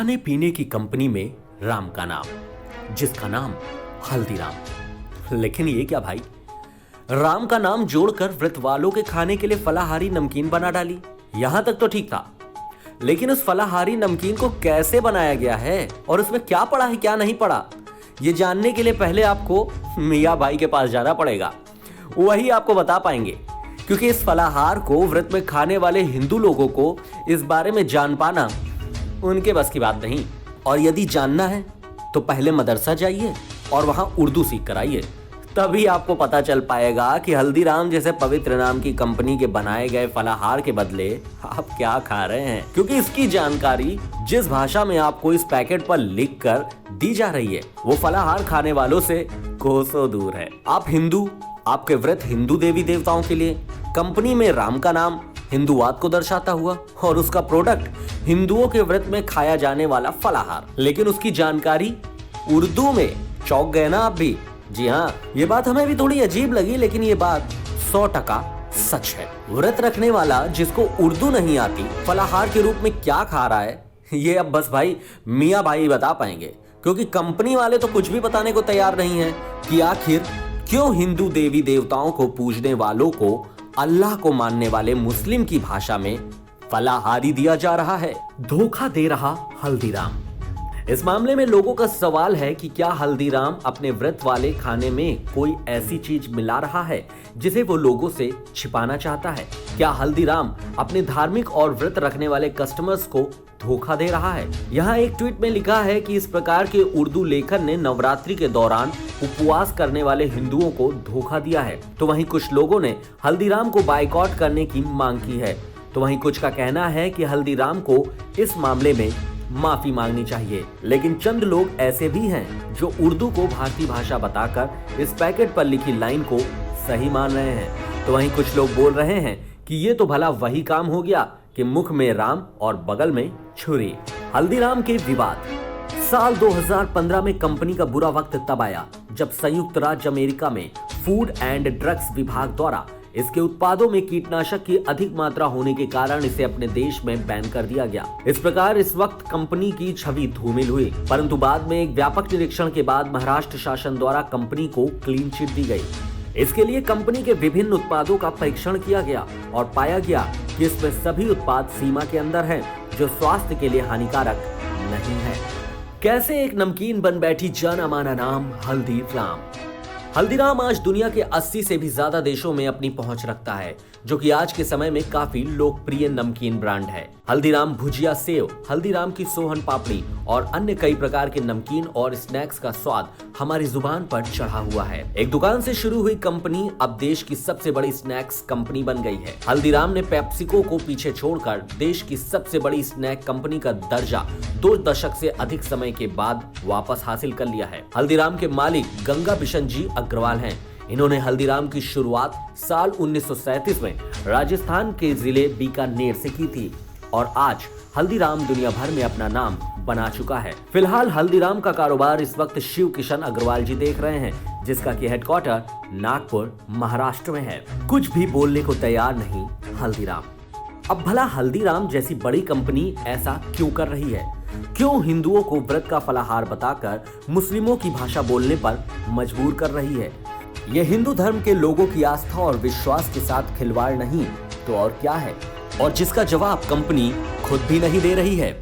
खाने पीने की कंपनी में राम का नाम, जिसका नाम हल्दीराम। लेकिन ये क्या भाई, राम का नाम जोड़कर व्रत वालों के खाने के लिए फलाहारी नमकीन बना डाली। यहां तक तो ठीक था, लेकिन उस फलाहारी नमकीन को कैसे बनाया गया है और उसमें क्या पड़ा है क्या नहीं पड़ा, ये जानने के लिए पहले आपको मियाँ भाई के पास जाना पड़ेगा। वही आपको बता पाएंगे, क्योंकि इस फलाहार को व्रत में खाने वाले हिंदू लोगों को इस बारे में जान पाना उनके बस की बात नहीं। और यदि जानना है तो पहले मदरसा जाइए और वहां उर्दू सीख कर आइए, तभी आपको पता चल पाएगा कि हल्दीराम जैसे पवित्र नाम की कंपनी के बनाए गए फलाहार के बदले आप क्या खा रहे हैं। क्योंकि इसकी जानकारी जिस भाषा में आपको इस पैकेट पर लिख कर दी जा रही है, वो फलाहार खाने वालों से कोसों दूर है। आप हिंदू, आपके व्रत हिंदू देवी देवताओं के लिए, कंपनी में राम का नाम हिंदुवाद को दर्शाता हुआ, और उसका प्रोडक्ट हिंदुओं के व्रत में खाया जाने वाला फलाहार, लेकिन उसकी जानकारी उर्दू में। चौंक गए ना आप भी? जी हाँ, ये बात हमें भी थोड़ी अजीब लगी, लेकिन ये बात 100% सच है। व्रत रखने वाला जिसको उर्दू नहीं आती फलाहार के रूप में क्या खा रहा है, ये अब बस भाई मियाँ भाई बता पाएंगे। क्योंकि कंपनी वाले तो कुछ भी बताने को तैयार नहीं है कि आखिर क्यों हिंदू देवी देवताओं को पूजने वालों को अल्लाह को मानने वाले मुस्लिम की भाषा में फलाहारी दिया जा रहा है। धोखा दे रहा हल्दीराम। इस मामले में लोगों का सवाल है कि क्या हल्दीराम अपने व्रत वाले खाने में कोई ऐसी चीज मिला रहा है जिसे वो लोगों से छिपाना चाहता है? क्या हल्दीराम अपने धार्मिक और व्रत रखने वाले कस्टमर्स को धोखा दे रहा है? यहाँ एक ट्वीट में लिखा है कि इस प्रकार के उर्दू लेखन ने नवरात्रि के दौरान उपवास करने वाले हिंदुओं को धोखा दिया है। तो वहीं कुछ लोगों ने हल्दीराम को बायकॉट करने की मांग की है। तो वहीं कुछ का कहना है कि हल्दीराम को इस मामले में माफी मांगनी चाहिए। लेकिन चंद लोग ऐसे भी हैं जो उर्दू को भारतीय भाषा बताकर इस पैकेट पर लिखी लाइन को सही मान रहे हैं। तो वहीं कुछ लोग बोल रहे हैं कि ये तो भला वही काम हो गया कि मुख में राम और बगल में छुरी। हल्दीराम के विवाद। साल 2015 में कंपनी का बुरा वक्त तब आया जब संयुक्त राज्य अमेरिका में फूड एंड ड्रग्स विभाग द्वारा इसके उत्पादों में कीटनाशक की अधिक मात्रा होने के कारण इसे अपने देश में बैन कर दिया गया। इस प्रकार इस वक्त कंपनी की छवि धूमिल हुई, परंतु बाद में एक व्यापक निरीक्षण के बाद महाराष्ट्र शासन द्वारा कंपनी को क्लीन चिट दी गई। इसके लिए कंपनी के विभिन्न उत्पादों का परीक्षण किया गया और पाया गया कि इसमें सभी उत्पाद सीमा के अंदर हैं, जो स्वास्थ्य के लिए हानिकारक नहीं है। कैसे एक नमकीन बन बैठी जाना माना नाम हल्दीराम। हल्दीराम आज दुनिया के 80 से भी ज्यादा देशों में अपनी पहुंच रखता है, जो कि आज के समय में काफी लोकप्रिय नमकीन ब्रांड है। हल्दीराम भुजिया सेव, हल्दीराम की सोहन पापड़ी और अन्य कई प्रकार के नमकीन और स्नैक्स का स्वाद हमारी जुबान पर चढ़ा हुआ है। एक दुकान से शुरू हुई कंपनी अब देश की सबसे बड़ी स्नैक्स कंपनी बन गई है। हल्दीराम ने पेप्सिको को पीछे छोड़कर देश की सबसे बड़ी स्नैक कंपनी का दर्जा 2 दशक से अधिक समय के बाद वापस हासिल कर लिया है। हल्दीराम के मालिक गंगा बिशन जी अग्रवाल हैं। इन्होंने हल्दीराम की शुरुआत साल 1937 में राजस्थान के जिले बीकानेर से की थी और आज हल्दीराम दुनिया भर में अपना नाम बना चुका है। फिलहाल हल्दीराम का कारोबार इस वक्त शिव किशन अग्रवाल जी देख रहे हैं, जिसका की हेडक्वार्टर नागपुर महाराष्ट्र में है। कुछ भी बोलने को तैयार नहीं हल्दीराम। अब भला हल्दीराम जैसी बड़ी कंपनी ऐसा क्यों कर रही है? क्यों हिंदुओं को व्रत का फलाहार बताकर मुस्लिमों की भाषा बोलने पर मजबूर कर रही है? यह हिंदू धर्म के लोगों की आस्था और विश्वास के साथ खिलवाड़ नहीं तो और क्या है, और जिसका जवाब कंपनी खुद भी नहीं दे रही है।